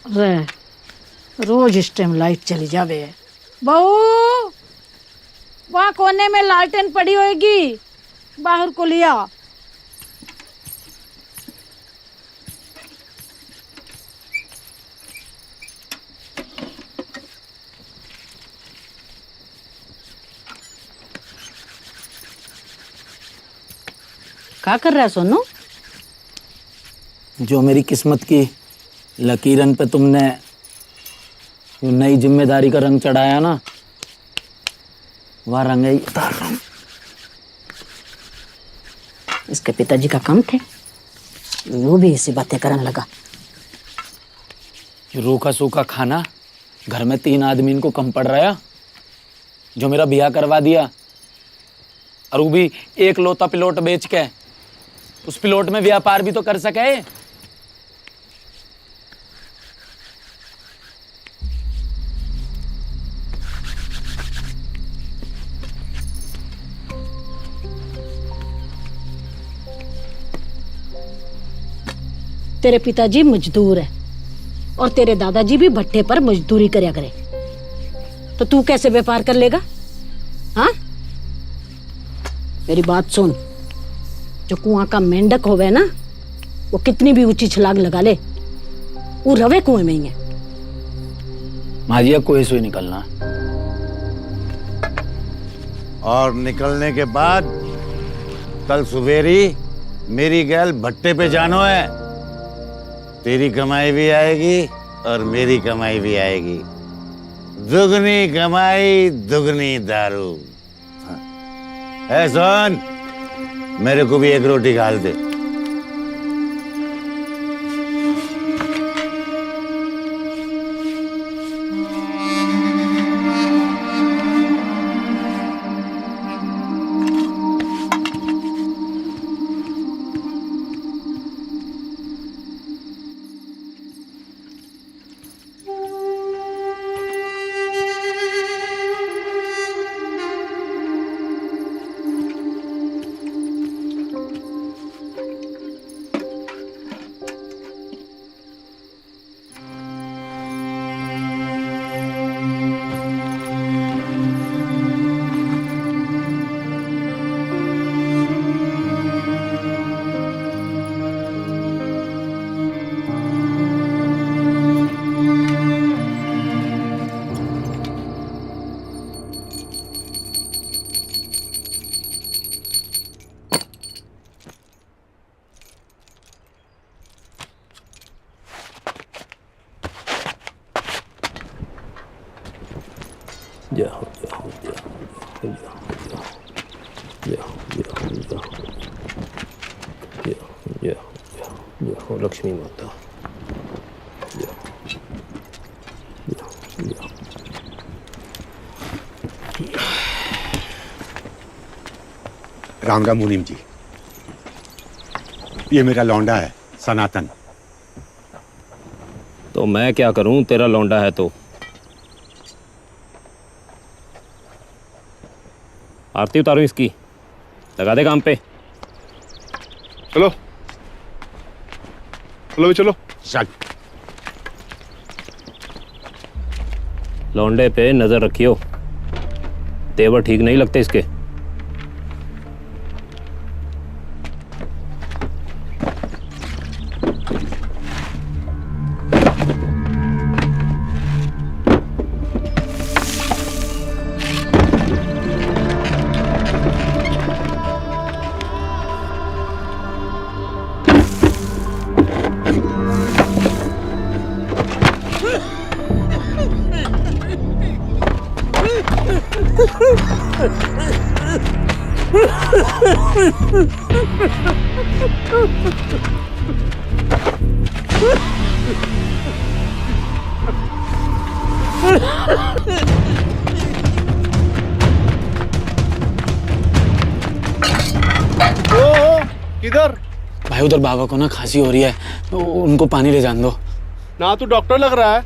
रे रोज इस time light चली जावे है। बहू, वहाँ कोने में लालटेन पड़ी होगी, बाहर को लिया। क्या कर रहा है सोनू? जो मेरी किस्मत की लकीरन पे तुमने नई जिम्मेदारी का रंग चढ़ाया ना, वह रंग ही उतार रहा हूं। इसके पिताजी का काम थे, वो भी ऐसी बातें करने लगा। रूखा सूखा खाना घर में 3 आदमी को कम पड़ रहा, जो मेरा ब्याह करवा दिया, और वो भी एक लोता पिलोट बेच के। उस पिलोट में व्यापार भी तो कर सके। तेरे पिताजी मजदूर है और तेरे दादाजी भी भट्टे पर मजदूरी करया करे, तो तू कैसे व्यापार कर लेगा? हाँ, मेरी बात सुन। जो कुआं का मेंढक होवे ना, वो कितनी भी ऊंची छलांग लगा ले, वो रवे कुएं में ही है। माजिया कुएं से ही निकलना, और निकलने के बाद कल सुबेरी मेरी गैल भट्टे पे जानो है। तेरी कमाई भी आएगी और मेरी कमाई भी आएगी। दुगनी कमाई दुगनी दारू। है सोन, मेरे को भी एक रोटी घाल दे। लक्ष्मी माता। राम राम मुनीम जी, ये मेरा लौंडा है सनातन। तो मैं क्या करूं, तेरा लौंडा है तो। आरती उतारूं इसकी, लगा दे काम पे। चलो चलो चलो चल। लौंडे पे नजर रखियो, तेवर ठीक नहीं लगते इसके। किधर? भाई उधर बाबा को ना खांसी हो रही है, उनको पानी ले जान दो। ना तू डॉक्टर लग रहा है,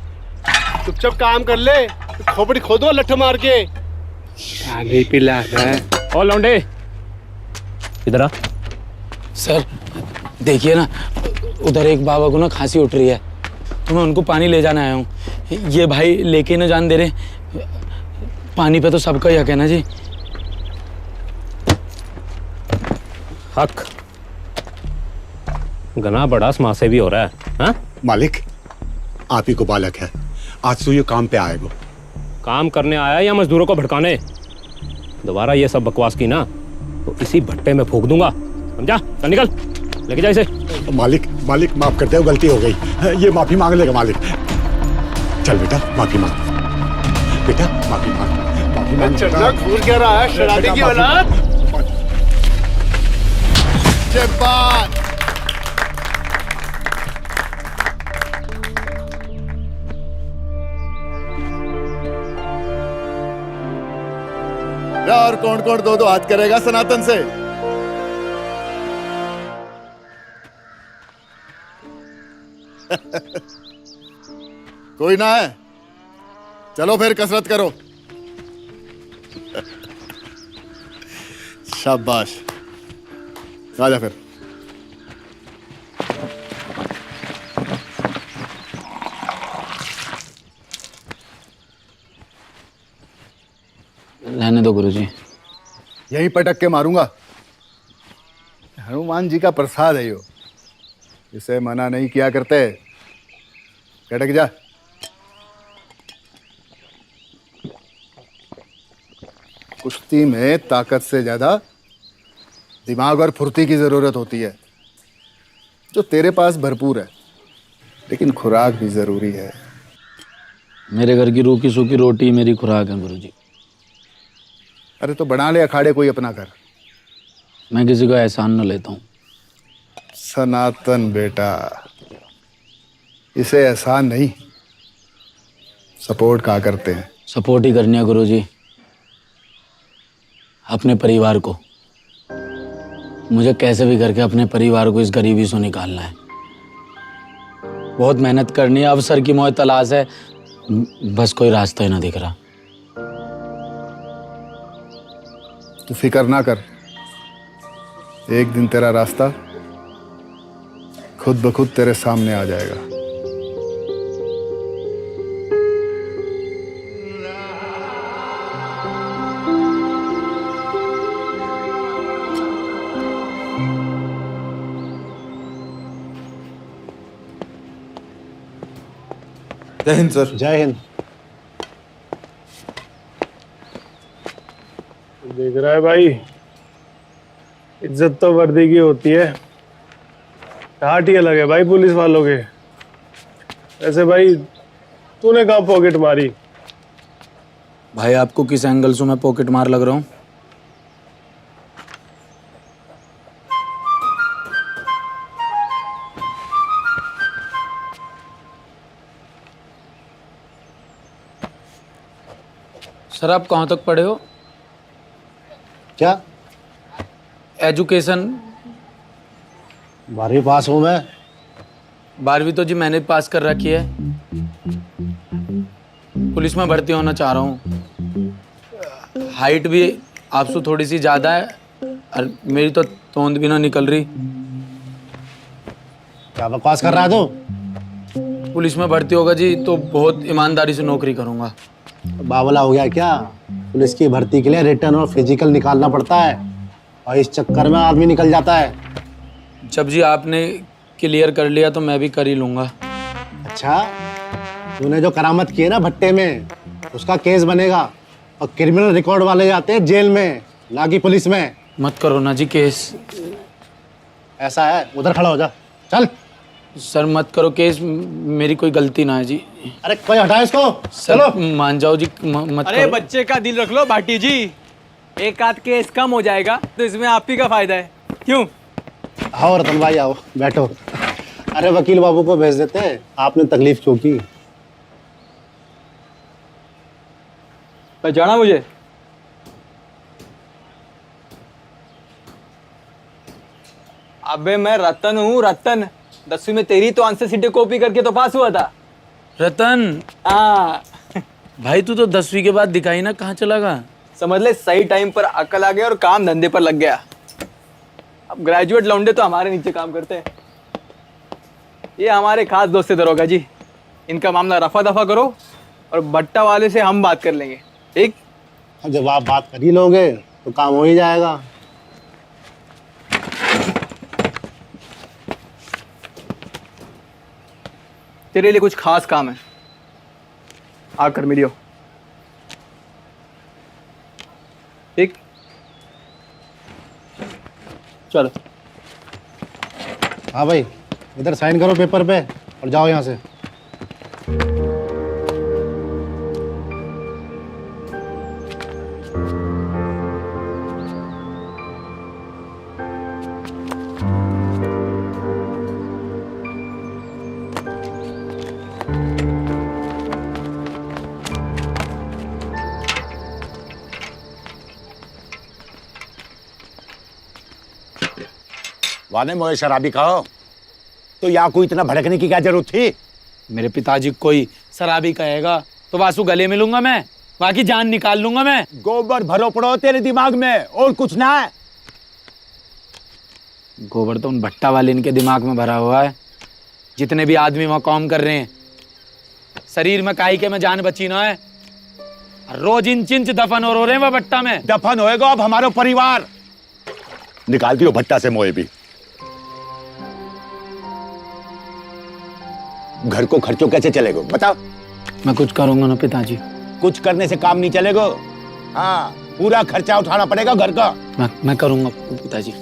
चुपचाप काम कर ले, खोपड़ी खोदो लठ मार के। पानी पिला है। और लौंडे इधर आ। सर देखिए ना, उधर एक बाबा को ना खांसी उठ रही है, तो मैं उनको पानी ले जाने आया हूँ। ये भाई लेके न जान दे रहे। पानी पे तो सबका ही हक है ना जी। हक गना बड़ा समाज से भी हो रहा है। हाँ मालिक, आप ही को बालक है, आज तो ये काम पे आएगा। काम करने आया या मजदूरों को भड़काने? दोबारा ये सब बकवास की ना तो इसी भट्टे में फूंक दूंगा, समझा? चल निकल, लेके जा इसे। मालिक मालिक माफ कर दो, गलती हो गई। ये माफी मांग लेगा मालिक। चल बेटा माफी मांग, बेटा माफी मांग, माफी मांग। चलना घूर क्या रहा है शराबी की औलाद। जब्बार और कौन कौन दो दो हाथ करेगा सनातन से? कोई ना है? चलो फिर कसरत करो। शाबाश, आजा फिर। रहने दो गुरुजी। यही पटक के मारूंगा। हनुमान जी का प्रसाद है यो, इसे मना नहीं किया करते। कटक जा। कुश्ती में ताकत से ज्यादा दिमाग और फुर्ती की जरूरत होती है, जो तेरे पास भरपूर है, लेकिन खुराक भी जरूरी है। मेरे घर की रूखी सूखी रोटी मेरी खुराक है गुरुजी। अरे तो बना ले अखाड़े कोई अपना घर। मैं किसी को एहसान न लेता हूँ। सनातन बेटा, इसे एहसान नहीं सपोर्ट कहा करते हैं। सपोर्ट ही करनी है गुरुजी, अपने परिवार को। मुझे कैसे भी करके अपने परिवार को इस गरीबी से निकालना है। बहुत मेहनत करनी है, अवसर की मोह तलाश है, बस कोई रास्ता ही ना दिख रहा। तू फिक्र ना कर, एक दिन तेरा रास्ता खुद ब खुद तेरे सामने आ जाएगा। जय हिंद सर। जय हिंद। देख रहा है भाई, इज्जत तो वर्दी की होती है, ठाट ही अलग है भाई पुलिस वालों के। ऐसे भाई तूने कहाँ पॉकेट मारी? भाई आपको किस एंगल से मैं पॉकेट मार लग रहा हूँ? सर आप कहाँ तक पढ़े हो? क्या? एजुकेशन? 12वीं पास हूँ मैं। 12वीं तो जी मैंने पास कर रखी है। पुलिस में भर्ती होना चाह रहा हूँ। हाइट भी आपसे थोड़ी सी ज़्यादा है और मेरी तो तोंद भी ना निकल रही। क्या बकवास कर रहा है तू? पुलिस में भर्ती होगा जी तो बहुत ईमानदारी से नौकरी करूँगा। बावला हो गया क्या? पुलिस की भर्ती के लिए रिटर्न और फिजिकल निकालना पड़ता है और इस चक्कर में आदमी निकल जाता है। जब जी आपने क्लियर कर लिया तो मैं भी कर ही लूँगा। अच्छा, तूने जो करामत की है ना भट्टे में, उसका केस बनेगा और क्रिमिनल रिकॉर्ड वाले जाते हैं जेल में, ना कि पुलिस में। मत करो ना जी केस। ऐसा है, उधर खड़ा हो जा। चल। सर मत करो केस, मेरी कोई गलती ना है जी। अरे कोई हटा इसको। चलो मान जाओ जी, मत अरे करो। बच्चे का दिल रख लो भाटी जी, एक आध केस कम हो जाएगा तो इसमें आप ही का फायदा है। क्यों? आओ रतन भाई आओ, बैठो। अरे वकील बाबू को भेज देते हैं, आपने तकलीफ क्यों की? पहचाना मुझे? अबे मैं रतन हूँ, रतन। 10वीं में तेरी तो आंसर शीटें कॉपी करके तो पास हुआ था। रतन। हाँ भाई तू तो 10वीं के बाद दिखाई ना कहाँ चला गया? समझ ले, सही टाइम पर अकल आ गया और काम धंधे पर लग गया। अब ग्रेजुएट लौंडे तो हमारे नीचे काम करते हैं। ये हमारे खास दोस्त है दरोगा जी, इनका मामला रफा दफा करो और भट्टा वाले से हम बात कर लेंगे, ठीक? अब जब आप बात कर ही लोगे तो काम हो ही जाएगा। तेरे लिए कुछ खास काम है, आकर मिलियो, ठीक? चलो। हाँ भाई, इधर साइन करो पेपर पे और जाओ यहाँ से। वाने मोए शराबी कहो, तो यहाँ को इतना भड़कने की क्या जरूरत थी? मेरे पिताजी कोई शराबी कहेगा तो वासु गले मिलूंगा मैं, बाकी जान निकाल लूंगा मैं। गोबर भरो पड़ो तेरे दिमाग में, और कुछ ना है। गोबर तो उन भट्टा वाले इनके दिमाग में भरा हुआ है। जितने भी आदमी वहां काम कर रहे हैं, शरीर में काई के में जान बची ना है। रोज इंच इंच दफन हो रहे हैं वह भट्टा में। दफन होएगा अब हमारा परिवार। निकाल दियो भट्टा से मोए भी। घर को खर्चों कैसे चलेगा बताओ? मैं कुछ करूंगा ना पिताजी। कुछ करने से काम नहीं चलेगा। हाँ, पूरा खर्चा उठाना पड़ेगा घर का। मैं करूंगा पिताजी।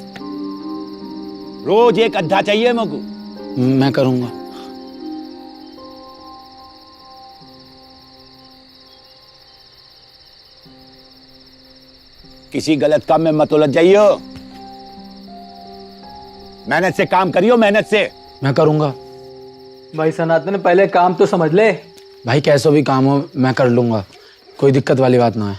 रोज एक अद्धा चाहिए मुझको। मैं करूंगा। किसी गलत काम में मत उलझ जाइयो। मेहनत से काम करियो, मेहनत से। मैं करूंगा। भाई सनातन, पहले काम तो समझ ले। भाई कैसा भी काम हो मैं कर लूंगा, कोई दिक्कत वाली बात ना है।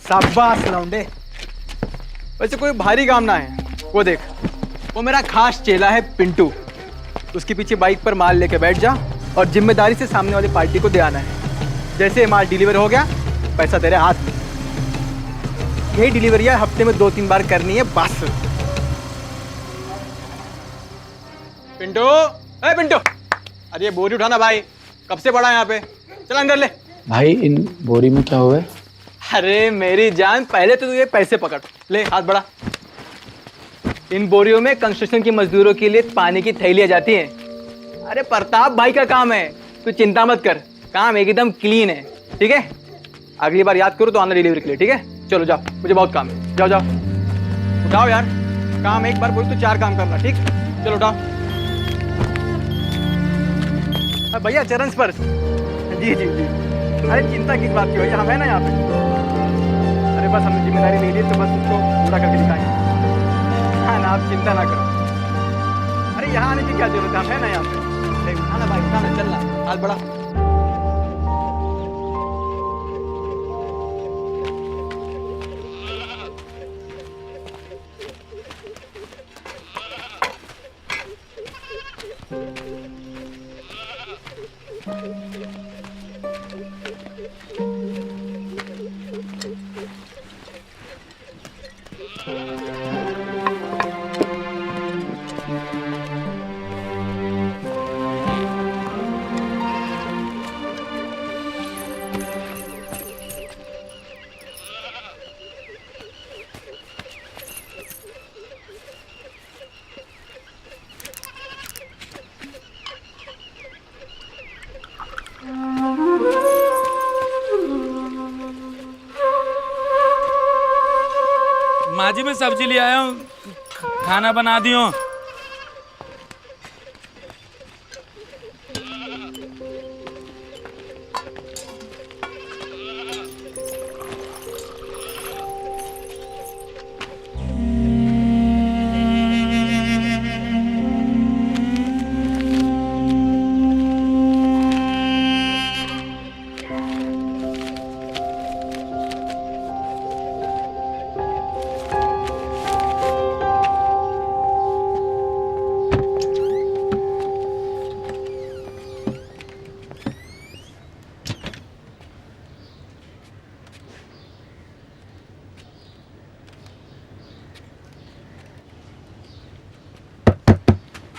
शाबाश लौंडे। वैसे कोई भारी काम ना है। वो देख, वो मेरा खास चेला है पिंटू। उसके पीछे बाइक पर माल लेके बैठ जा और जिम्मेदारी से सामने वाली पार्टी को दे आना है। जैसे माल डिलीवर हो गया, पैसा तेरे हाथ में। यही डिलीवरियां हफ्ते में 2-3 बार करनी है बस। पिंटू, ए पिंटू, अरे ये बोरी उठाना भाई, कब से पड़ा है यहाँ पे? चल अंदर ले। भाई इन बोरी में क्या हुआ है? अरे मेरी जान, पहले तो ये पैसे पकड़ ले, हाथ बढ़ा। इन बोरियों में कंस्ट्रक्शन की मजदूरों के लिए पानी की थैलियां जाती हैं। अरे प्रताप भाई का काम है, तू चिंता मत कर, काम एकदम क्लीन है, ठीक है? अगली बार याद करो तो आना डिलीवरी के लिए, ठीक है? चलो जाओ, मुझे बहुत काम है। जाओ जाओ, उठाओ यार। काम एक बार बोल तो 4 काम करना, ठीक? चलो उठाओ। भैया चरण स्पर्श। जी जी जी। अरे चिंता किस बात की भैया, हम है ना यहाँ पे। अरे बस हमने जिम्मेदारी ले ली तो बस उसको पूरा करके दिखाएंगे। हाँ ना, आप चिंता ना करो। अरे यहाँ आने की क्या जरूरत है, हम है ना यहाँ पे। उठाना भाई, उठाना, चलना, हाथ बढ़ा। माँ जी मैं सब्जी ले आया हूँ, खाना बना दियो।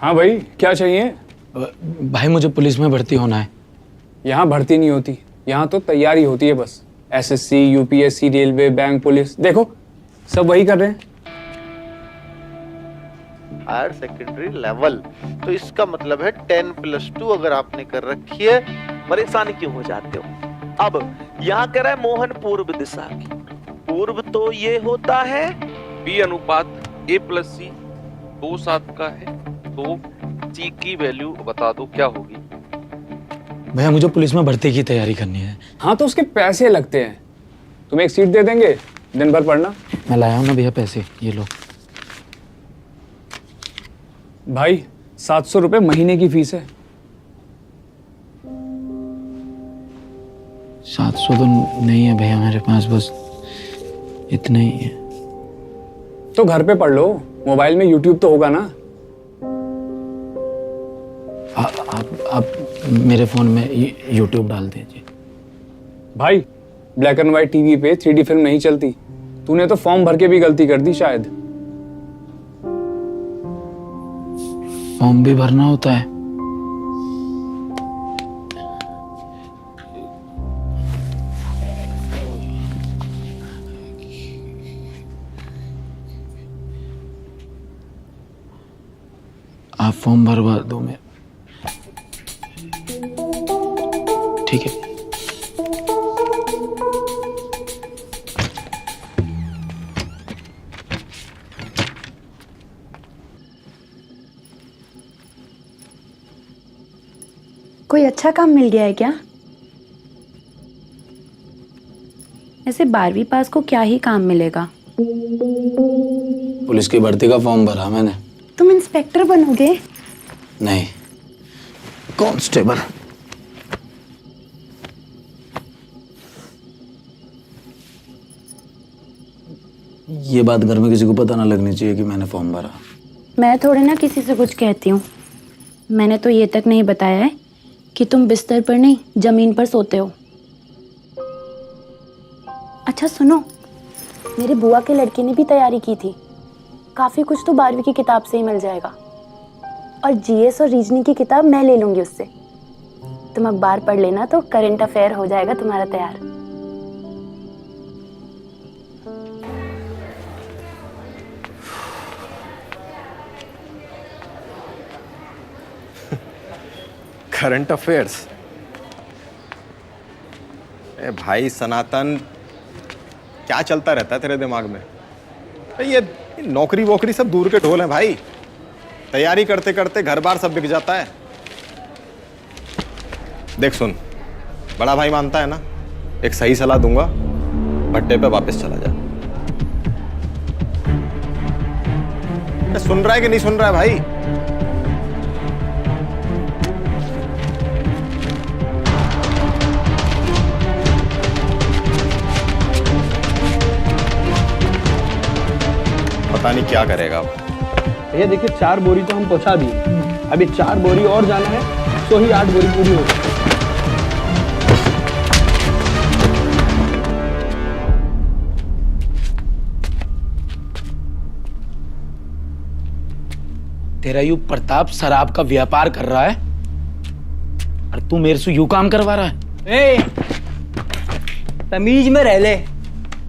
हाँ भाई, क्या चाहिए? भाई मुझे पुलिस में भर्ती होना है। यहाँ भर्ती नहीं होती, यहाँ तो तैयारी होती है बस। SSC, UPSC, railway, bank, police, देखो सब वही कर रहे हैं। हायर सेकेंडरी लेवल, तो इसका मतलब है 10+2 अगर आपने कर रखी है। परेशान क्यों हो जाते हो? अब यहाँ कर रहा है मोहन पूर्व दिशा की। पूर्व तो ये होता है B/A+C 2/7 का है, तो C की वैल्यू बता दो क्या होगी। भैया मुझे पुलिस में भर्ती की तैयारी करनी है। हाँ तो उसके पैसे लगते हैं, तुम्हें एक सीट दे देंगे, दिन भर पढ़ना। मैं लाया हूँ ना भैया पैसे, ये लो। भाई 700 रुपये महीने की फीस है। 700 तो नहीं है भैया मेरे पास, बस इतना ही है। तो घर पे पढ़ लो, मोबाइल में YouTube तो होगा ना। आप मेरे फोन में YouTube डाल दीजिए। भाई ब्लैक एंड व्हाइट टीवी पे 3D फिल्म नहीं चलती। तूने तो फॉर्म भर के भी गलती कर दी शायद। फॉर्म भी भरना होता है? आप फॉर्म भरवा दो मैं, ठीक है? कोई अच्छा काम मिल गया है क्या? ऐसे 12वीं पास को क्या ही काम मिलेगा? पुलिस की भर्ती का फॉर्म भरा मैंने। तुम इंस्पेक्टर बनोगे? नहीं, कांस्टेबल। ये बात घर में किसी को पता ना लगनी चाहिए कि मैंने फॉर्म भरा। मैं थोड़े ना किसी से कुछ कहती हूँ। मैंने तो ये तक नहीं बताया है कि तुम बिस्तर पर नहीं जमीन पर सोते हो। अच्छा सुनो, मेरे बुआ के लड़के ने भी तैयारी की थी। काफी कुछ तो 12वीं की किताब से ही मिल जाएगा, और GS और रीजनिंग की किताब मैं ले लूंगी उससे। तुम अखबार पढ़ लेना तो करंट अफेयर हो जाएगा तुम्हारा तैयार। Current affairs? ए भाई सनातन, क्या चलता रहता है तेरे दिमाग में? ये नौकरी वोकरी सब दूर के ढोल हैं भाई। तैयारी करते करते घर बार सब बिक जाता है। देख सुन, बड़ा भाई मानता है ना, एक सही सलाह दूंगा, भट्टे पे वापस चला जा। सुन रहा है कि नहीं सुन रहा है भाई? पता नहीं क्या करेगा अब। भैया देखिए 4 बोरी तो हम पहुंचा दिए, अभी 4 बोरी और जाना है, तो ही 8 बोरी पूरी हो जाएगी। तेरा यू प्रताप शराब का व्यापार कर रहा है और तू मेरे से यू काम करवा रहा है। ए, तमीज में रह ले,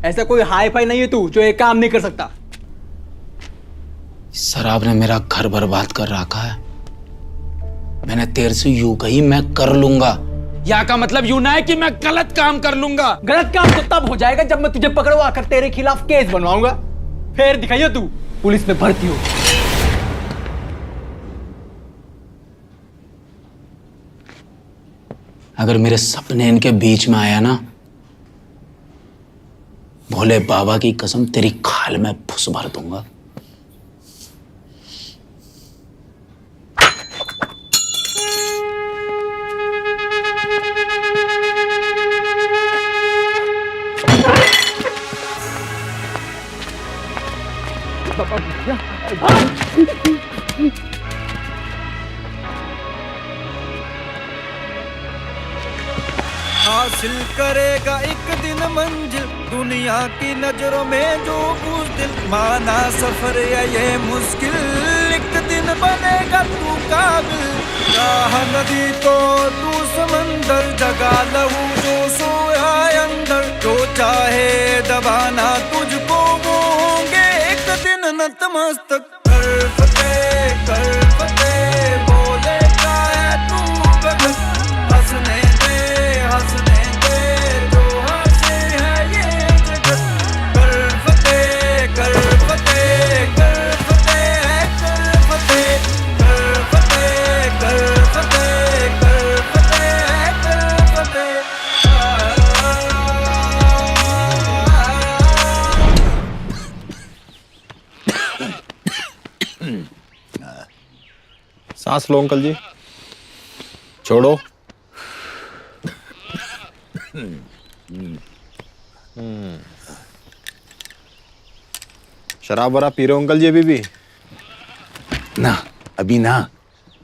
ऐसा कोई हाई फाई नहीं है तू जो एक काम नहीं कर सकता। शराब ने मेरा घर बर्बाद कर रखा है। मैंने तेरे से यूं कही मैं कर लूंगा, या का मतलब यूं ना है कि मैं गलत काम कर लूंगा। गलत काम तो तब हो जाएगा जब मैं तुझे पकड़वा कर तेरे खिलाफ केस बनवाऊंगा, फिर दिखाइए तू पुलिस में भर्ती हो। अगर मेरे सपने इनके बीच में आया ना, भोले बाबा की कसम तेरी खाल में फुस भर दूंगा। हासिल करेगा एक दिन मंजिल, दुनिया की नजरों में जो कुछ दिल माना सफर या ये मुश्किल, एक दिन बनेगा तू काबिल। राह नदी तो तू समंदर, जगा लहू जो सोया अंदर। जो चाहे दबाना तुझको वो होंगे एक दिन नतमस्तक। कर फतेह बोले का है तू भगत। हंसने दे जो हंसे है ये जगत। कर फतेह कर फतेह कर फतेह कर फतेह कर फतेह कर फतेह कर फतेह कर फतेह। सांस लो अंकल जी, छोड़ो। शराब वराब पी रहे हो अंकल जी अभी भी? ना अभी ना,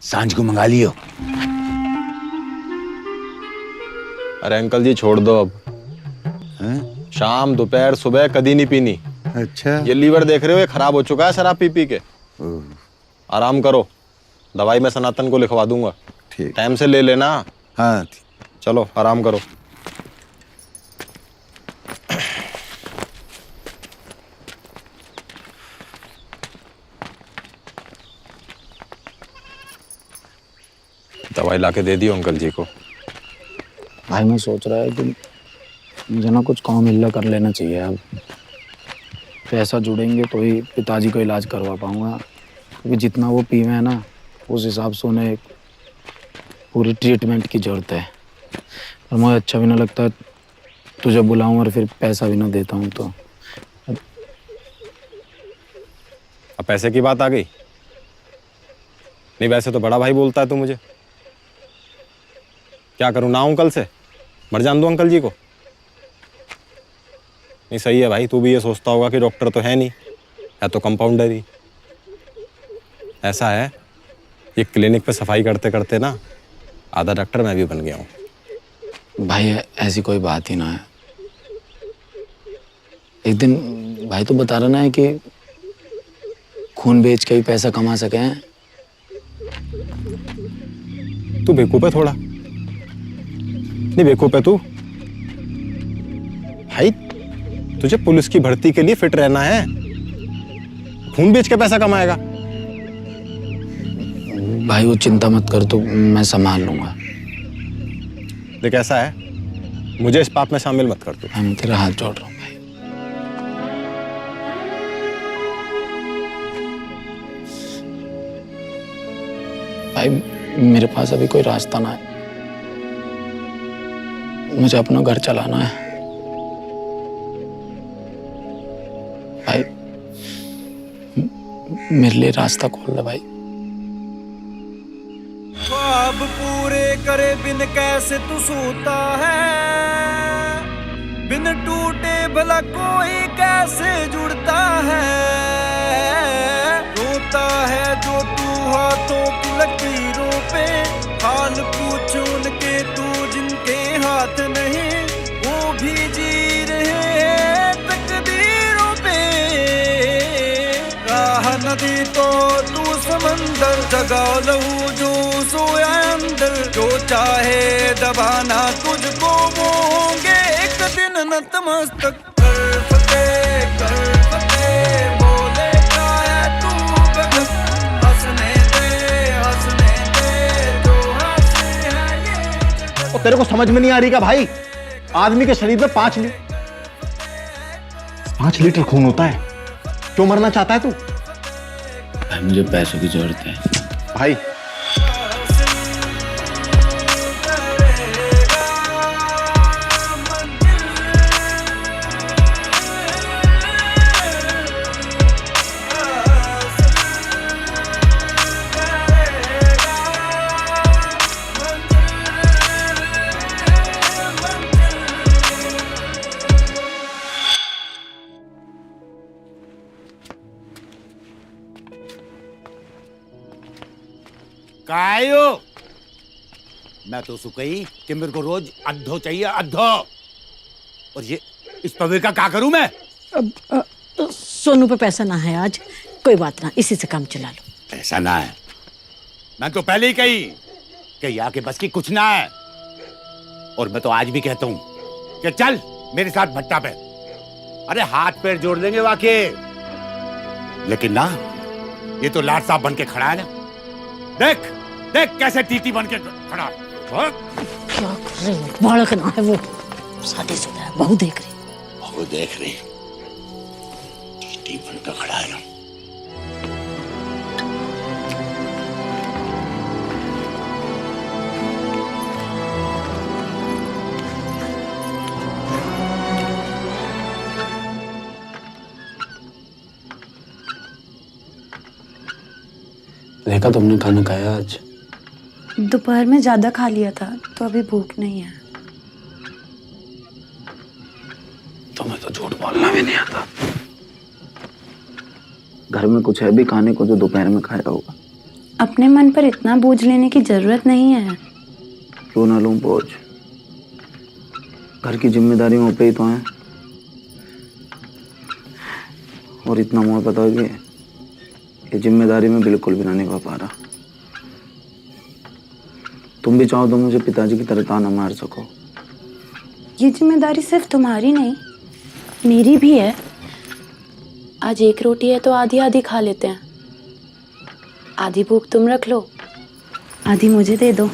सांझ को मंगा लियो। अरे अंकल जी छोड़ दो अब। शाम दोपहर सुबह कभी नहीं पीनी। अच्छा, ये लीवर देख रहे हो, ये खराब हो चुका है शराब पी पी के। आराम करो, दवाई मैं सनातन को लिखवा दूंगा। ठीक, टाइम से ले लेना। हाँ चलो आराम करो। दवाई लाके दे दियो अंकल जी को। भाई मैं सोच रहा है कि मुझे ना कुछ काम मिलना कर लेना चाहिए। अब पैसा जुड़ेंगे तो ही पिताजी को इलाज करवा पाऊंगा, क्योंकि जितना वो पीवे है ना उस हिसाब से उन्हें पूरी ट्रीटमेंट की जरूरत है। और मुझे अच्छा भी ना लगता तुझे बुलाऊं और फिर पैसा भी ना देता हूँ तो। अब पैसे की बात आ गई? नहीं वैसे तो बड़ा भाई बोलता है तू मुझे। क्या करूं, ना अंकल से मर जान दो अंकल जी को? नहीं सही है भाई, तू भी ये सोचता होगा कि डॉक्टर तो है नहीं, है तो कंपाउंडर ही। ऐसा है, ये क्लिनिक पे सफाई करते करते ना आधा डॉक्टर मैं भी बन गया हूँ। भाई ऐसी कोई बात ही ना है। एक दिन भाई तो बता रहा ना है कि खून बेच के ही पैसा कमा सके हैं। तू बेवकूफ है थोड़ा? नहीं बेवकूफ है तू भाई? तुझे पुलिस की भर्ती के लिए फिट रहना है, खून बेच के पैसा कमाएगा? भाई वो चिंता मत कर, तो मैं संभाल लूंगा। देख ऐसा है, मुझे इस पाप में शामिल मत कर तू। मैं तेरा हाथ जोड़ रहा हूँ भाई। भाई मेरे पास अभी कोई रास्ता ना है, मुझे अपना घर चलाना है भाई। मेरे लिए रास्ता खोल दे भाई। ख्वाब पूरे करे बिन कैसे तू सोता है, बिन टूटे भला कोई कैसे जुड़ता है। रोता है जो तू हाथों की लकीरों पे, हाल पूछ उनके तू जिनके हाथ नहीं, वो भी जी रहे हैं तकदीरों पे। राह नदी तो तू समंदर, जगा लहू जो सोया अंदर। जो चाहे दबाना तुझको वो होंगे एक दिन नतमस्तक। कर फतेह बोले का है तू भगत। हंसने दे जो हंसे है ये जगत। तो तेरे को समझ में नहीं आ रही का भाई? आदमी के शरीर में 5 लीटर खून होता है। क्यों मरना चाहता है तू? भाई मुझे पैसों की जरूरत है भाई। कायो मैं तो सुकई कि मेरे को रोज अद्धो चाहिए, अद्धो। और ये इस तवे का क्या करूं मैं? अब सोनू पे पैसा ना है आज, कोई बात ना, इसी से काम चला लो। ऐसा ना है, मैं तो पहले ही कही कि यहाँ के बस की कुछ ना है। और मैं तो आज भी कहता हूँ कि चल मेरे साथ भट्टा पे, अरे हाथ पैर जोड़ देंगे वाकई। लेकिन ना, ये तो लाट साहब बन के खड़ा है ना, देख देख कैसे टीटी बन के खड़ा है। क्या कर रहे हो? बालक ना है वो, शादीशुदा है, बहू देख रही। बहू देख रही, टीटी बन के खड़ा है ना। देखा तुमने खाना खाया आज? दोपहर में ज्यादा खा लिया था तो अभी भूख नहीं है। तुम्हें तो झूठ बोलना भी नहीं आता। घर में कुछ है भी खाने को जो दोपहर में खाया होगा? अपने मन पर इतना बोझ लेने की जरूरत नहीं है। क्यों ना लूं बोझ? घर की जिम्मेदारी मुझ पे ही तो है। और इतना मुझे पता है कि ये जिम्मेदारी में बिल्कुल भी ना निभा पा रहा। तुम भी चाहो तो मुझे पिताजी की तरह ताना मार सको। ये जिम्मेदारी सिर्फ तुम्हारी नहीं, मेरी भी है। आज एक रोटी है तो आधी आधी खा लेते हैं। आधी भूख तुम रख लो, आधी मुझे दे दो।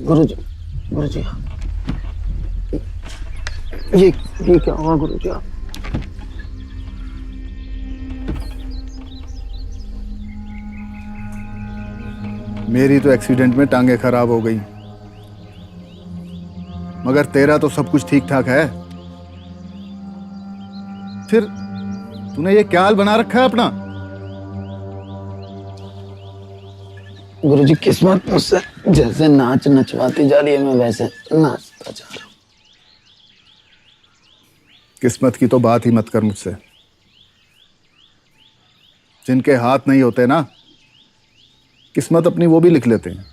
गुरुजी, गुरुजी, ये क्या हुआ गुरुजी? मेरी तो एक्सीडेंट में टांगे खराब हो गई, मगर तेरा तो सब कुछ ठीक ठाक है। फिर तूने ये क्या हाल बना रखा है अपना? गुरुजी किस्मत मुझसे जैसे नाच नचवाती जा रही है, मैं वैसे नाचता जा रहा हूँ। किस्मत की तो बात ही मत कर मुझसे। जिनके हाथ नहीं होते ना, किस्मत अपनी वो भी लिख लेते हैं।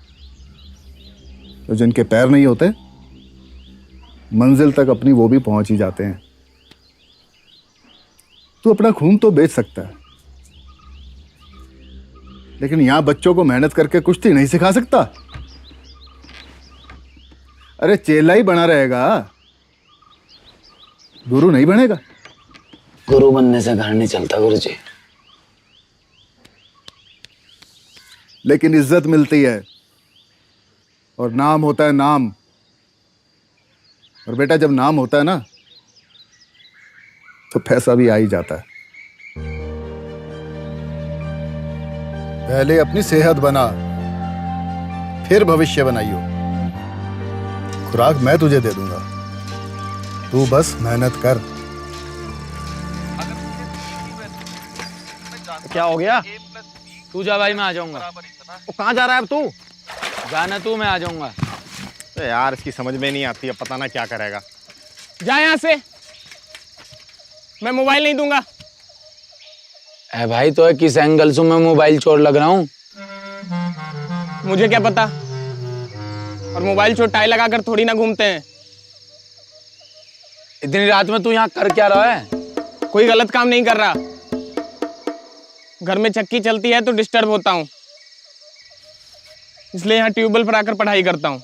तो जिनके पैर नहीं होते, मंजिल तक अपनी वो भी पहुंच ही जाते हैं। तू अपना खून तो बेच सकता है, लेकिन यहां बच्चों को मेहनत करके कुश्ती नहीं सिखा सकता। अरे चेला ही बना रहेगा, गुरु नहीं बनेगा। गुरु बनने से घर नहीं चलता गुरुजी। लेकिन इज्जत मिलती है और नाम होता है नाम। और बेटा, जब नाम होता है ना, तो पैसा भी आ ही जाता है। पहले अपनी सेहत बना, फिर भविष्य बनाइयो। खुराक मैं तुझे दे दूंगा, तू बस मेहनत कर। क्या हो गया? तू जा भाई, मैं आ जाऊंगा। वो कहाँ जा रहा है अब तू? जाना तू, मैं आ जाऊंगा। तो यार इसकी समझ में नहीं आती, अब पता ना क्या करेगा। जा यहाँ से, मैं मोबाइल नहीं दूंगा। ए भाई, तो किस एंगल से मैं मोबाइल चोर लग रहा हूँ? मुझे क्या पता, और मोबाइल चोर टाई लगाकर थोड़ी ना घूमते हैं। इतनी रात में तू यहाँ कर क्या रहा है? कोई गलत काम नहीं कर रहा, घर में चक्की चलती है तो डिस्टर्ब होता हूँ, इसलिए यहाँ ट्यूबवेल पर आकर पढ़ाई करता हूँ।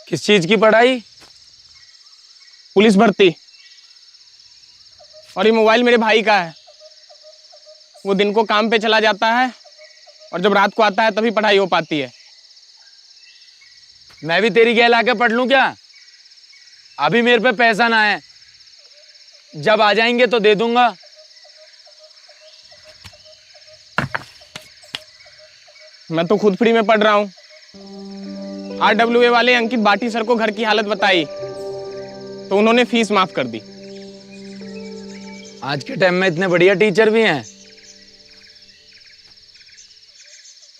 किस चीज की पढ़ाई? पुलिस भर्ती। और ये मोबाइल मेरे भाई का है, वो दिन को काम पे चला जाता है और जब रात को आता है तभी पढ़ाई हो पाती है। मैं भी तेरी गैल आके पढ़ लूं क्या? अभी मेरे पे पैसा ना है, जब आ जाएंगे तो दे दूंगा। मैं तो खुद फ्री में पढ़ रहा हूँ। RWA वाले अंकित बाटी सर को घर की हालत बताई तो उन्होंने फीस माफ कर दी। आज के टाइम में इतने बढ़िया टीचर भी हैं।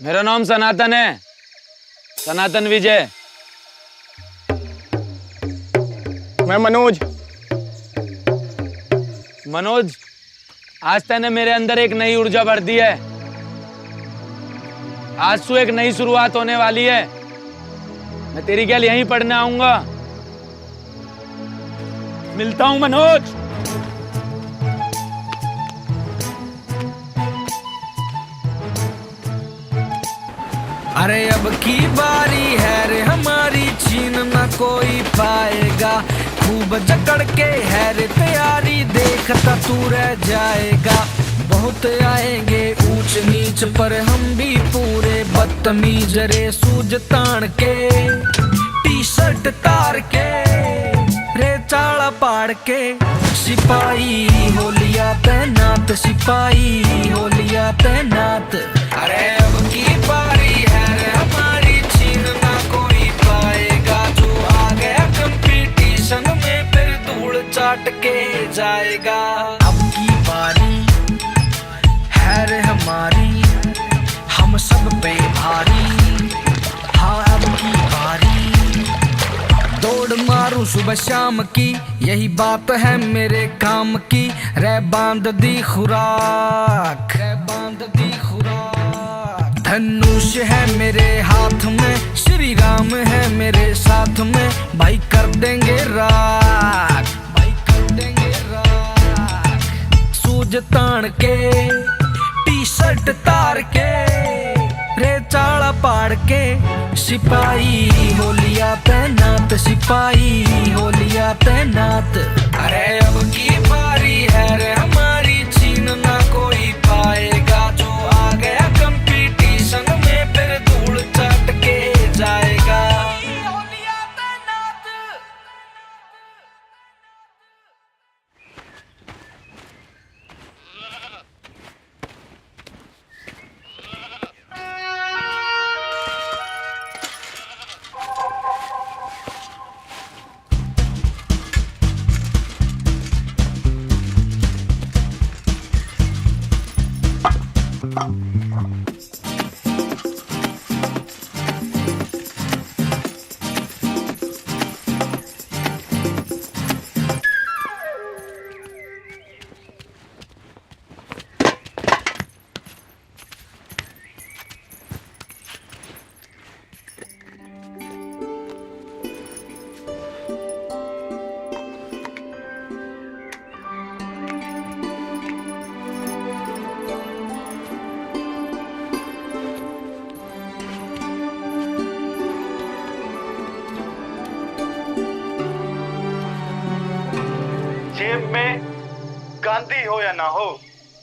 मेरा नाम सनातन है, सनातन विजय। मैं मनोज। मनोज, आज तूने मेरे अंदर एक नई ऊर्जा भर दी है। आज से एक नई शुरुआत होने वाली है। मैं तेरी गैल यहीं पढ़ने आऊंगा। मिलता हूं मनोज। अरे अब की बारी है रे हमारी, छीन न कोई पाएगा। खूब जकड़ के है रे तैयारी, देखता तू रह जाएगा। बहुत आएंगे ऊंच नीच पर हम भी पूरे बदतमीज रे। सूज तान के टी शर्ट तार के रे चाला पाड़ के, सिपाही हो लिया तैनात, सिपाही हो लिया तैनात। अरे अब की बारी है रे हमारी, छीन ना कोई पाएगा। जो आ गया कंपटीशन में फिर धूल चाट के जाएगा। अब की बारी है रे हमारी, हम सब पे भारी। हाँ अब की बारी, दौड़ मारूं सुबह शाम की, यही बात है मेरे काम की। रे बांध दी खुराक, रे बांध दी खुराक। धनुष है मेरे हाथ में, श्री राम है मेरे साथ में। भाई कर देंगे राख, भाई कर देंगे राख। सूज तान के टी शर्ट तार के रे चाला पाड़ के, सिपाही हो लिया तैनात, सिपाही हो लिया तैनात। अरे अब की बारी है रे हमारी, छीन ना कोई पाएगा। जो आ गया कंपटीशन में फिर धूल चाट के जाएगा। आंधी हो या ना हो,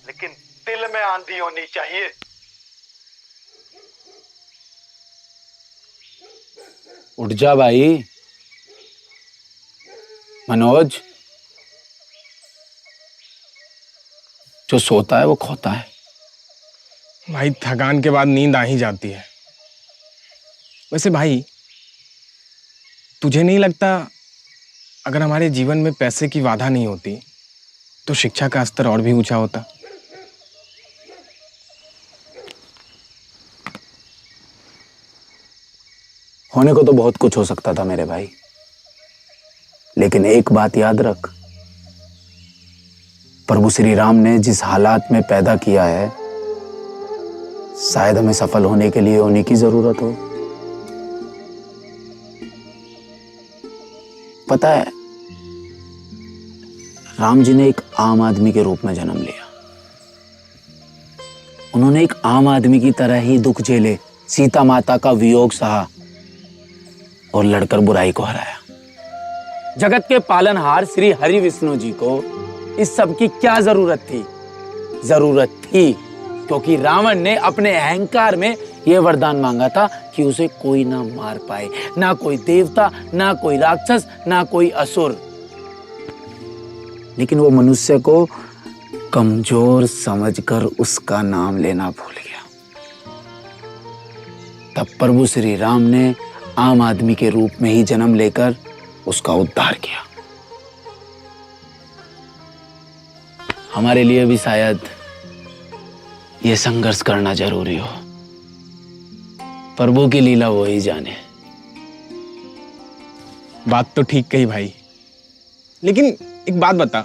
लेकिन दिल में आंधी होनी चाहिए। उठ जा भाई मनोज, जो सोता है वो खोता है। भाई थकान के बाद नींद आ ही जाती है। वैसे भाई तुझे नहीं लगता अगर हमारे जीवन में पैसे की बाधा नहीं होती तो शिक्षा का स्तर और भी ऊंचा होता? होने को तो बहुत कुछ हो सकता था मेरे भाई, लेकिन एक बात याद रख, प्रभु श्री राम ने जिस हालात में पैदा किया है, शायद हमें सफल होने के लिए उन्हीं की जरूरत हो। पता है, राम जी ने एक आम आदमी के रूप में जन्म लिया। उन्होंने एक आम आदमी की तरह ही दुख झेले, सीता माता का वियोग सहा और लड़कर बुराई को हराया। जगत के पालनहार श्री हरि विष्णु जी को इस सब की क्या जरूरत थी? जरूरत थी क्योंकि रावण ने अपने अहंकार में यह वरदान मांगा था कि उसे कोई ना मार पाए, ना कोई देवता, ना कोई राक्षस, ना कोई असुर। लेकिन वो मनुष्य को कमजोर समझकर उसका नाम लेना भूल गया। तब प्रभु श्री राम ने आम आदमी के रूप में ही जन्म लेकर उसका उद्धार किया। हमारे लिए भी शायद यह संघर्ष करना जरूरी हो। प्रभु की लीला वो ही जाने। बात तो ठीक कही भाई, लेकिन एक बात बता,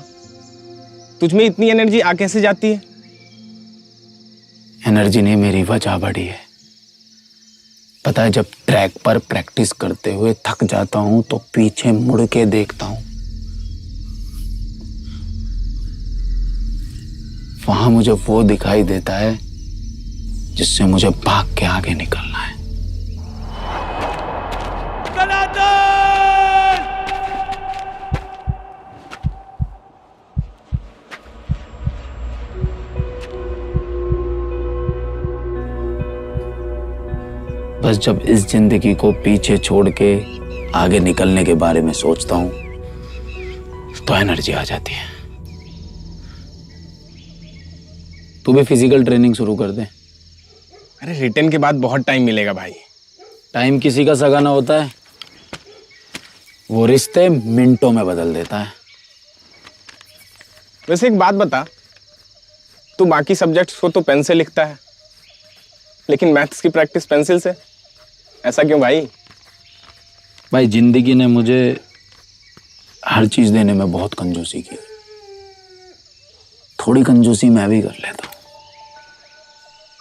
तुझ में इतनी एनर्जी आ कैसे जाती है? एनर्जी ने मेरी वजह बढ़ी है। पता है, जब ट्रैक पर प्रैक्टिस करते हुए थक जाता हूं तो पीछे मुड़ के देखता हूं। वहां मुझे वो दिखाई देता है जिससे मुझे भाग के आगे निकलना है। बस जब इस जिंदगी को पीछे छोड़ के आगे निकलने के बारे में सोचता हूं तो एनर्जी आ जाती है। तू भी फिजिकल ट्रेनिंग शुरू कर दे। अरे रिटर्न के बाद बहुत टाइम मिलेगा भाई। टाइम किसी का सगा ना होता है, वो रिश्ते मिनटों में बदल देता है। वैसे एक बात बता, तू बाकी सब्जेक्ट्स को तो पेन से लिखता है, लेकिन मैथ्स की प्रैक्टिस पेंसिल से, ऐसा क्यों भाई? भाई जिंदगी ने मुझे हर चीज देने में बहुत कंजूसी की। थोड़ी कंजूसी मैं भी कर लेता हूं।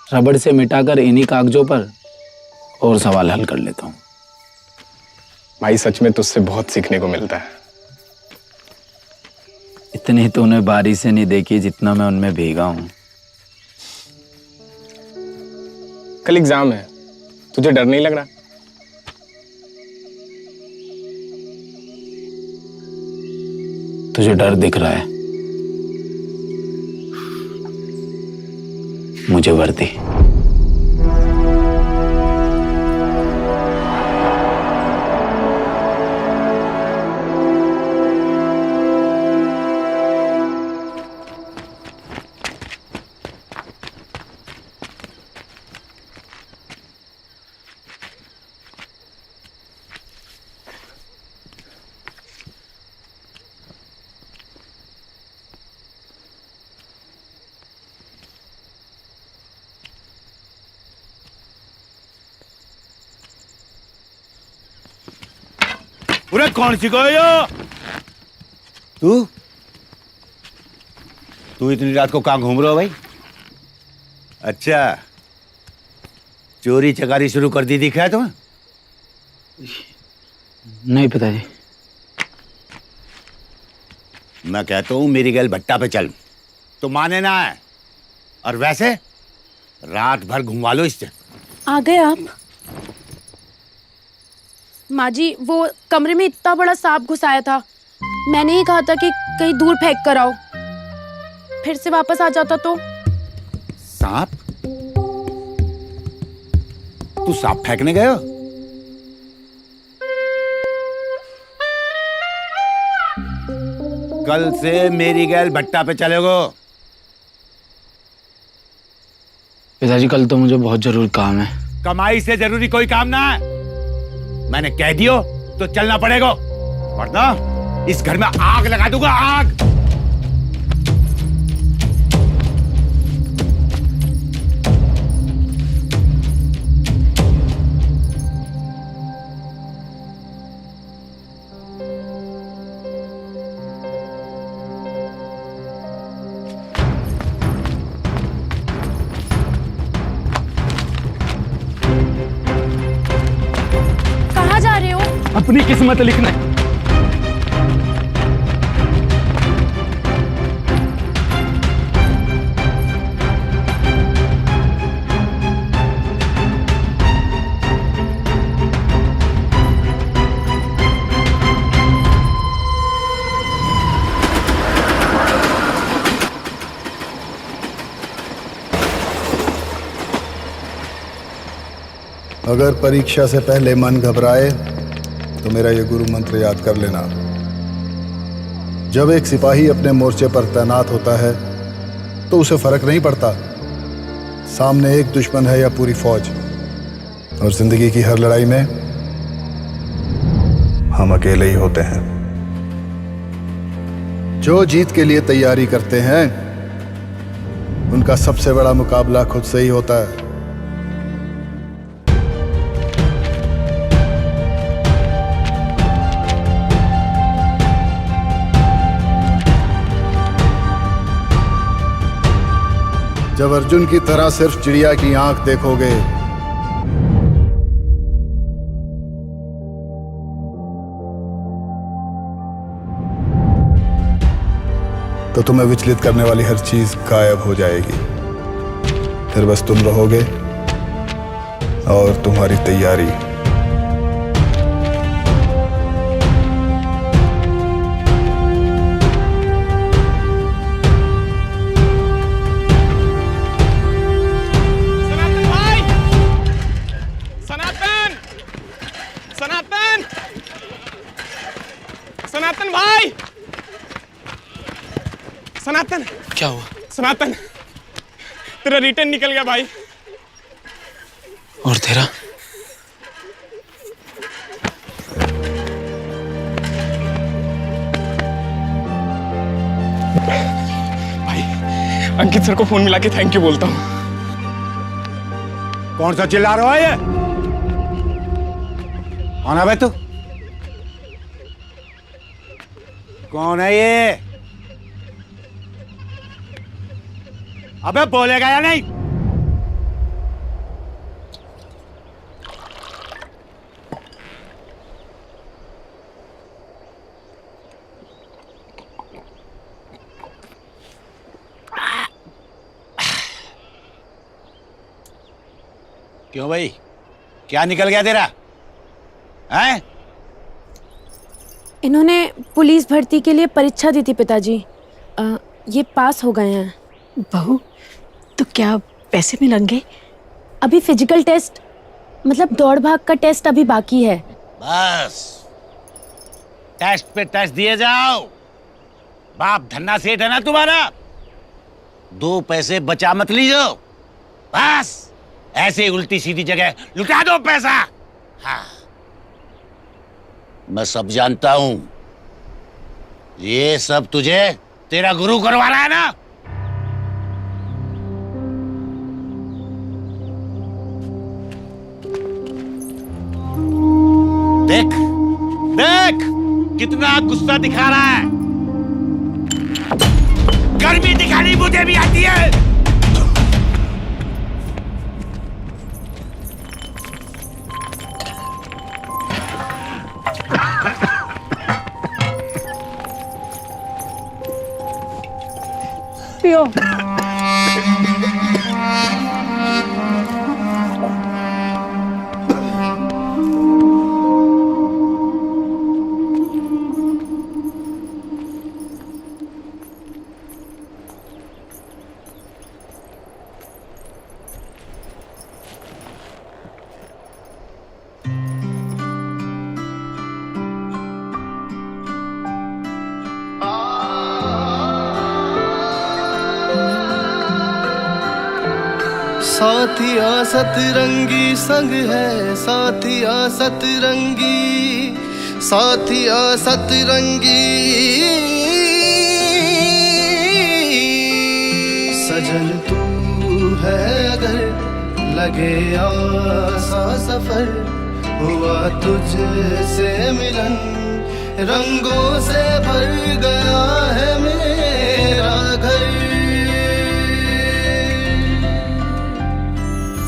रबड़ से मिटाकर इन्हीं कागजों पर और सवाल हल कर लेता हूं। भाई सच में तुझसे बहुत सीखने को मिलता है। इतनी तो उन्हें बारी से नहीं देखी जितना मैं उनमें भीगा हूं। कल एग्जाम है, तुझे डर नहीं लग रहा? तुझे डर दिख रहा है, मुझे वर्दी। पूरा कौन सिखाया? तू इतनी रात को कहाँ घूम रहा हो भाई? अच्छा, चोरी चकारी शुरू कर दी दिखा है तुम्हें? नहीं पिताजी। मैं कहता हूँ मेरी गैल भट्टा पे चल, तो माने ना है। और वैसे रात भर घुमा लो इससे। आ गए आप? माँ जी, वो कमरे में इतना बड़ा सांप घुसाया था, मैंने ही कहा था कि कहीं दूर फेंक कर आओ। फिर से वापस आ जाता तो? सांप? तू सांप फेंकने गए हो? कल से मेरी गैल भट्टा पे चलेगो। पिताजी कल तो मुझे बहुत जरूरी काम है। कमाई से जरूरी कोई काम ना है। मैंने कह दियो तो चलना पड़ेगा, वरना इस घर में आग लगा दूंगा, आग। कहाँ जा रहे हो? अपनी किस्मत लिखने। अगर परीक्षा से पहले मन घबराए तो मेरा ये गुरु मंत्र याद कर लेना। जब एक सिपाही अपने मोर्चे पर तैनात होता है तो उसे फर्क नहीं पड़ता सामने एक दुश्मन है या पूरी फौज, और जिंदगी की हर लड़ाई में हम अकेले ही होते हैं। जो जीत के लिए तैयारी करते हैं उनका सबसे बड़ा मुकाबला खुद से ही होता है। जब अर्जुन की तरह सिर्फ चिड़िया की आंख देखोगे तो तुम्हें विचलित करने वाली हर चीज गायब हो जाएगी। फिर बस तुम रहोगे और तुम्हारी तैयारी। सनातन भाई! सनातन! क्या हुआ? सनातन, तेरा रिटर्न निकल गया भाई। और तेरा? भाई, अंकित सर को फोन मिला के थैंक यू बोलता हूँ। कौन सा चिल्ला रहा है ये? कौन है बे तू? कौन है ये? अबे बोलेगा या नहीं? क्यों भाई, क्या निकल गया तेरा? हैं? इन्होंने पुलिस भर्ती के लिए परीक्षा दी थी पिताजी। ये पास हो गए हैं। बहू, तो क्या पैसे मिलेंगे? अभी फिजिकल टेस्ट, मतलब दौड़ भाग का टेस्ट अभी बाकी है। बस टेस्ट पे टेस्ट दिए जाओ। बाप धन्ना सेठ है ना तुम्हारा, 2 पैसे बचा मत लीजिए। बस ऐसे उल्टी सीधी जगह लुटा दो पैसा। हाँ, मैं सब जानता हूं। ये सब तुझे तेरा गुरु करवा रहा है ना? देख देख कितना गुस्सा दिखा रहा है। गर्मी दिखानी मुझे भी आती है। पियो। साथिया सतरंगी संग है, साथिया सतरंगी, साथिया सतरंगी। सजन तू है अगर लगे आसा सफर, हुआ तुझसे मिलन रंगों से भर गया है मेरा घर।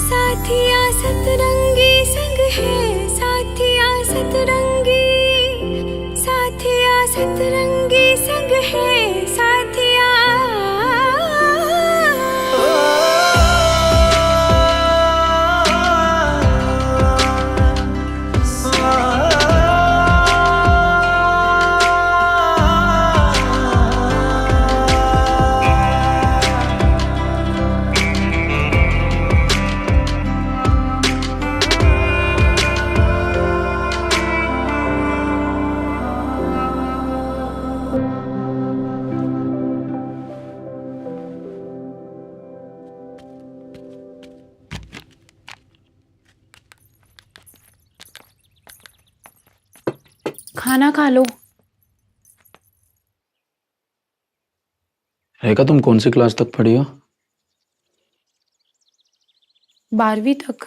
साथिया सतरंगी संग है, साथिया सतरंगी, साथिया सतरंगी संग है, साथिया। खाना खा लो। रेखा, तुम कौन सी क्लास तक पढ़ी हो? 12वीं तक।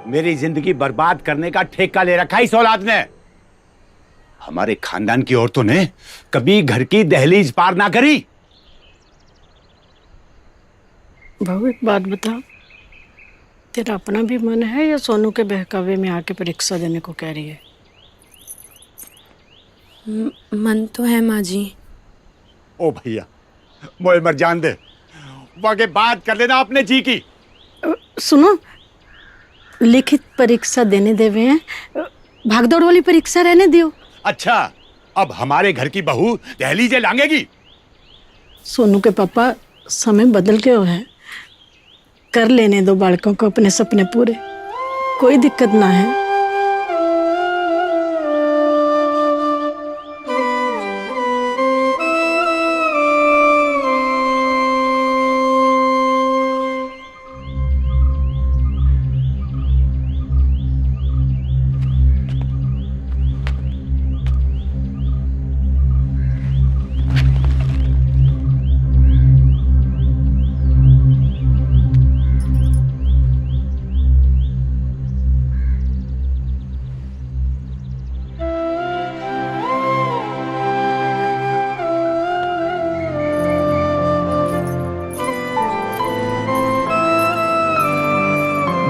मेरी जिंदगी बर्बाद करने का ठेका ले रखा इस औलाद ने। हमारे खानदान की औरतों ने कभी घर की दहलीज पार ना करी। बहू एक बात बता, तेरा अपना भी मन है या सोनू के बहकावे में आके परीक्षा देने को कह रही है? मन तो है माँ जी। ओ भैया, मोए मर जान दे, वाके बात कर लेना अपने जी की। सुनो, लिखित परीक्षा देने देवे हैं, भागदौड़ वाली परीक्षा रहने दियो। अच्छा, अब हमारे घर की बहू दहलीजे लांघेगी? सोनू के पापा, समय बदल गया है, कर लेने दो बालकों को अपने सपने पूरे, कोई दिक्कत ना है।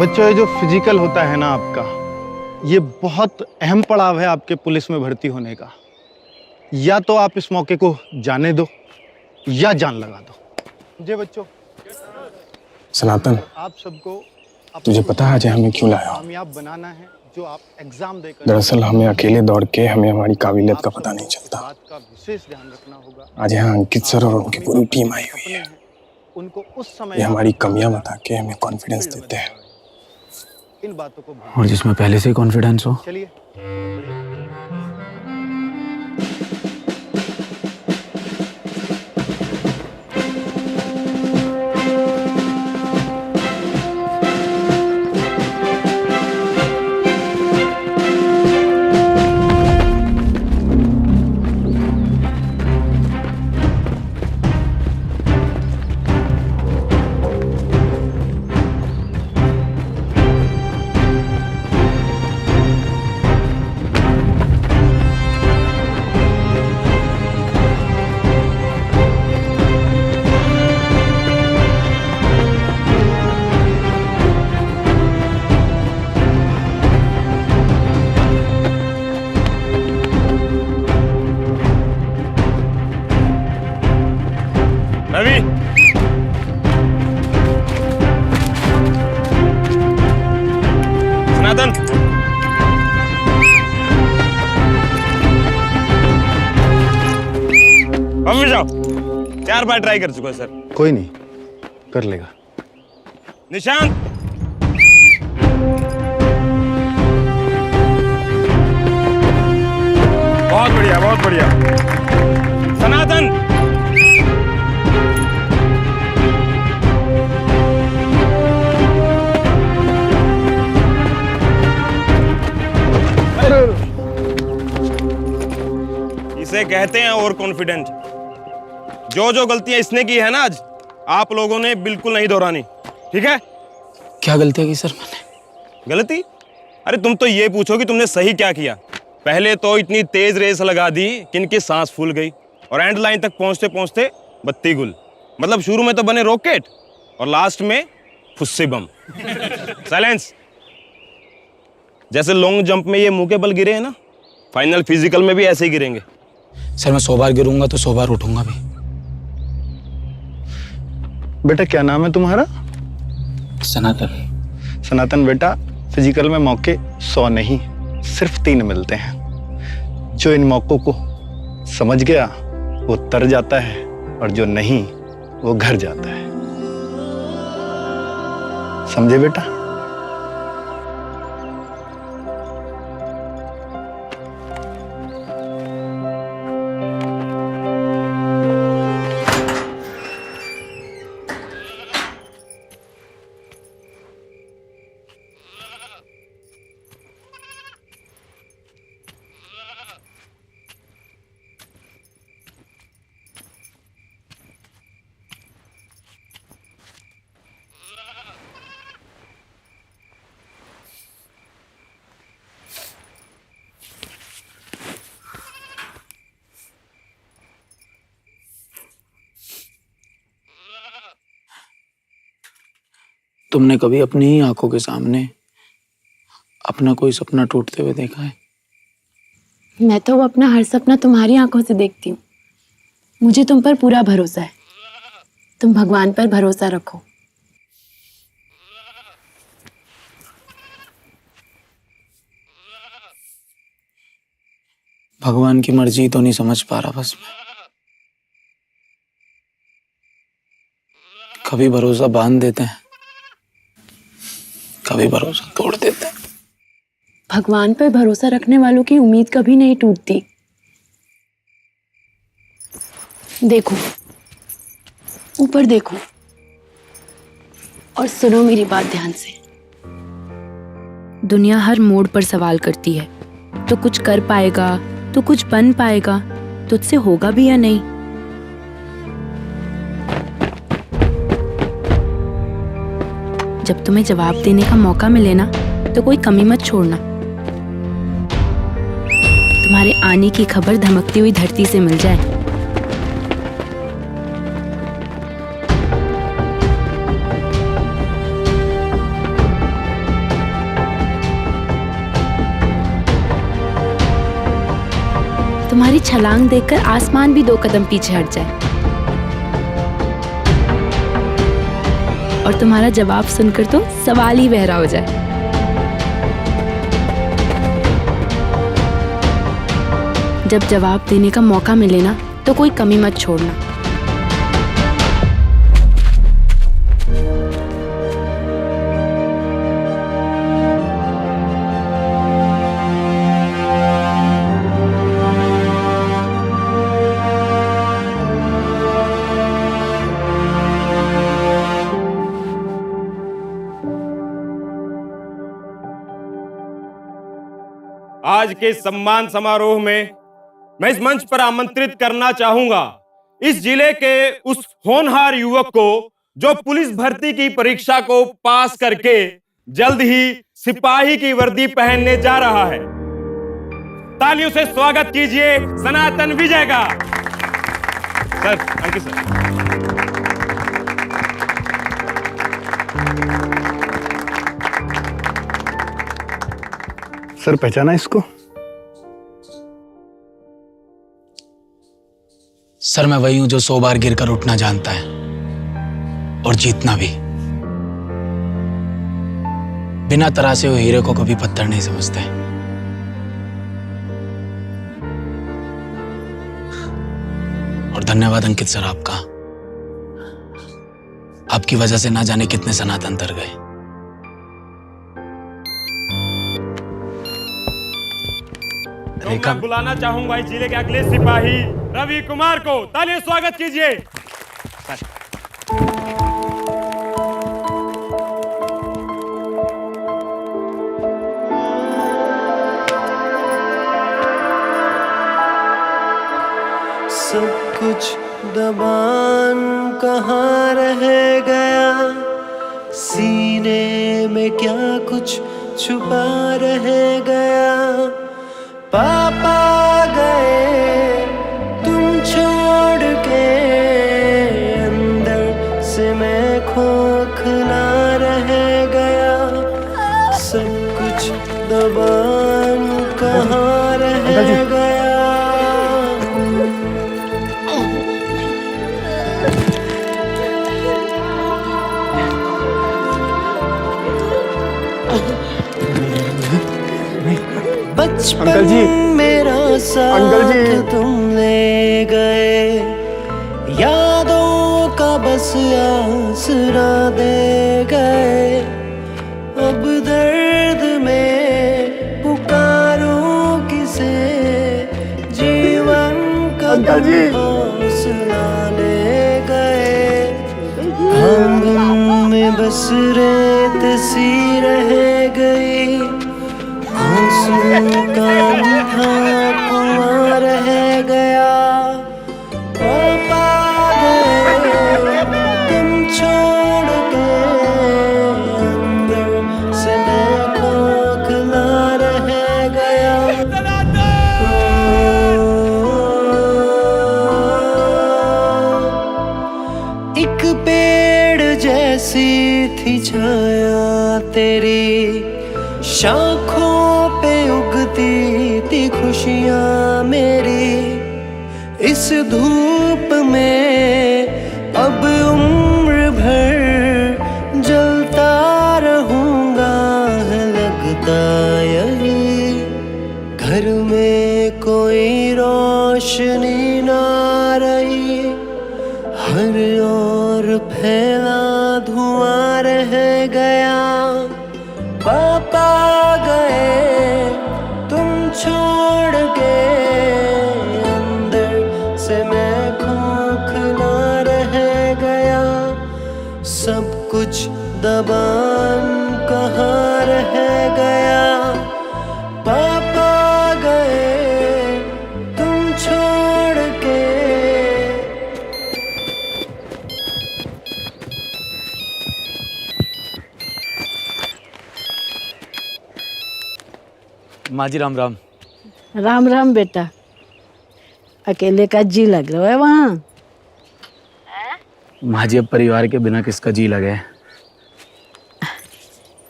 बच्चों, ये जो फिजिकल होता है ना आपका, ये बहुत अहम पड़ाव है आपके पुलिस में भर्ती होने का। या तो आप इस मौके को जाने दो या जान लगा दो। जी बच्चों, सनातन, आप सबको तुझे पता है आज हमें क्यों लाया? कामयाब बनाना है, जो आप एग्जाम देकर। दरअसल हमें अकेले दौड़ के हमें हमारी काबिलियत का पता नहीं चलता। बात का विशेष ध्यान रखना होगा। आज यहाँ अंकित सर और उनकी पूरी टीम आई हुई है। उनको उस समय ये हमारी कमियां बता के हमें कॉन्फिडेंस देते हैं। इन बातों को और जिसमें पहले से ही कॉन्फिडेंस हो। चलिए। रवि, सनातन, वापस जाओ। 4 बार ट्राई कर चुका है सर। कोई नहीं, कर लेगा। निशांत, इसे कहते हैं ओवर कॉन्फिडेंट। जो गलतियां इसने की है ना आज, आप लोगों ने बिल्कुल नहीं दोहरानी, ठीक है? क्या गलतियां की सर मैंने? गलती? अरे तुम तो ये पूछो कि तुमने सही क्या किया। पहले तो इतनी तेज रेस लगा दी कि इनकी सांस फूल गई और एंड लाइन तक पहुंचते पहुंचते बत्ती गुल। मतलब शुरू में तो बने रॉकेट और लास्ट में फुस्सी बम। साइलेंस। जैसे लॉन्ग जंप में ये मुंह के बल गिरे हैं ना, फाइनल फिजिकल में भी ऐसे ही गिरेंगे। सर मैं 100 बार गिरूंगा तो 100 बार उठूंगा भी। बेटा क्या नाम है तुम्हारा? सनातन। सनातन बेटा, फिजिकल में मौके 100 नहीं, सिर्फ 3 मिलते हैं। जो इन मौकों को समझ गया वो तर जाता है और जो नहीं वो घर जाता है। समझे बेटा? तुमने कभी अपनी ही आंखों के सामने अपना कोई सपना टूटते हुए देखा है? मैं तो वो अपना हर सपना तुम्हारी आंखों से देखती हूँ। मुझे तुम पर पूरा भरोसा है। तुम भगवान पर भरोसा रखो। भगवान की मर्जी तो नहीं समझ पा रहा बस मैं। कभी भरोसा बांध देते हैं, कभी भरोसा तोड़ देते हैं। भगवान पर भरोसा रखने वालों की उम्मीद कभी नहीं टूटती। देखो, ऊपर देखो और सुनो मेरी बात ध्यान से। दुनिया हर मोड़ पर सवाल करती है, तो कुछ कर पाएगा, तो कुछ बन पाएगा, तुझसे होगा भी या नहीं। जब तुम्हें जवाब देने का मौका मिले ना, तो कोई कमी मत छोड़ना। तुम्हारे आने की खबर धमकती हुई धरती से मिल जाए। तुम्हारी छलांग देखकर आसमान भी 2 कदम पीछे हट जाए और तुम्हारा जवाब सुनकर तो सवाल ही बहरा हो जाए। जब जवाब देने का मौका मिले ना, तो कोई कमी मत छोड़ना। आज के सम्मान समारोह में मैं इस मंच पर आमंत्रित करना चाहूंगा इस जिले के उस होनहार युवक को जो पुलिस भर्ती की परीक्षा को पास करके जल्द ही सिपाही की वर्दी पहनने जा रहा है। तालियों से स्वागत कीजिए सनातन विजय का। Sir, thank you sir. Sir पहचाना इसको? सर मैं वही हूं जो 100 बार गिरकर उठना जानता है और जीतना भी। बिना तरासे हुए हीरे को कभी पत्थर नहीं समझते। और धन्यवाद अंकित सर आपका। आपकी वजह से ना जाने कितने सनातन तर गए। मैं बुलाना चाहूंगा इस जिले के अगले सिपाही रवि कुमार को। तालियों से स्वागत कीजिए। सब कुछ दबान कहाँ रह गया, सीने में क्या कुछ छुपा रह गया। पापा गए तुम छोड़ के, अंदर से मैं खोखला रह गया। सब कुछ दबान कहाँ रह गया। बचपन मेरा साथ तुम ले गए, यादों का बस आसरा दे गए। अब दर्द में पुकारूं किसे, जीवन का हौसला ले गए। आंगन में बस रेत सी रह गई, आंसू का कुआं रह गया। पापा गए तुम छोड़ के, अंदर से मैं खोखला रह गया। एक पेड़ जैसी थी छाया तेरी, शाखों पे उगती थी खुशियाँ मेरी। इस धूप में अब उम्र भर जलता रहूंगा, है लगता यही। घर में कोई रोशनी ना रही, हर ओर फैला धुआं रह गया। पापा गए तुम छोड़ के, अंदर से मैं खोखला रह गया। सब कुछ दबान कहाँ रह गया। पापा गए तुम छोड़ के। माँ जी राम राम। राम राम बेटा, अकेले का जी लग रहा है वहाँ। माँ जी अब परिवार के बिना किसका जी लगे।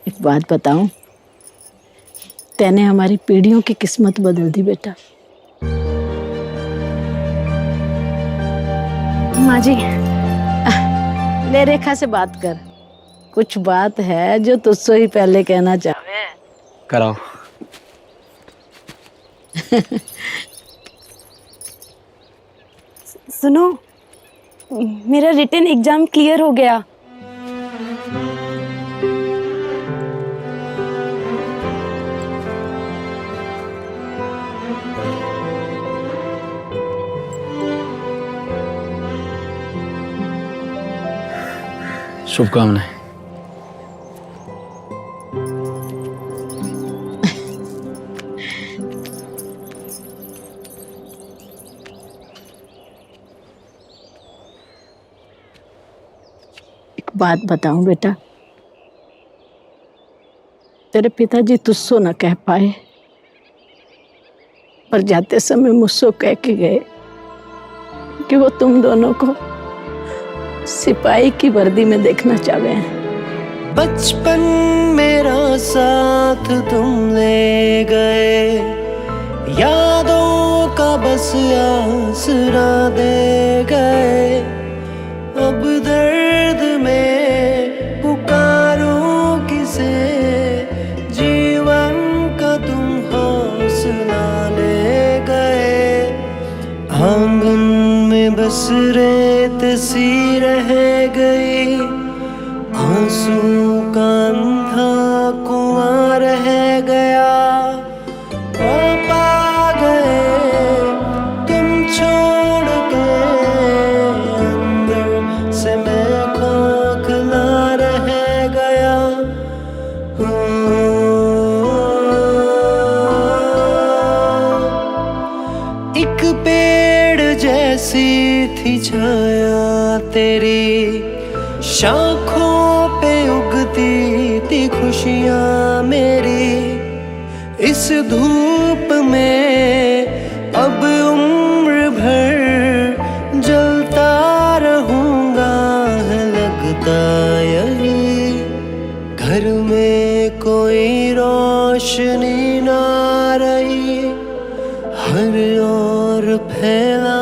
एक बात बताऊं, तैने हमारी पीढ़ियों की किस्मत बदल दी बेटा। माँ जी, ले रेखा से बात कर, कुछ बात है जो तुझसे ही पहले कहना चाहे। कराओ। सुनो, मेरा रिटन एग्जाम क्लियर हो गया। शुभकामनाएं। बात बताऊं बेटा, तेरे पिताजी तुझसे न कह पाए, पर जाते समय मुझसे कह के गए कि वो तुम दोनों को सिपाही की वर्दी में देखना चाहते हैं। बचपन मेरा साथ तुम ले गए, यादों का बस आसरा दे गए। अब दर्द में पुकारूं किसे, जीवन का तुम हौसला ले गए। आंगन में बस रेत सी रह गई, आंसू का अंधा कुआं रह गया। पापा गए तुम छोड़ के, अंदर से मैं खोखला रह गया। एक पेड़ जैसी सी थी छाया तेरी, शाखों पे उगती थी खुशियाँ मेरी। इस धूप में अब उम्र भर जलता रहूंगा, है लगता यही। घर में कोई रोशनी ना रही, हर ओर फैला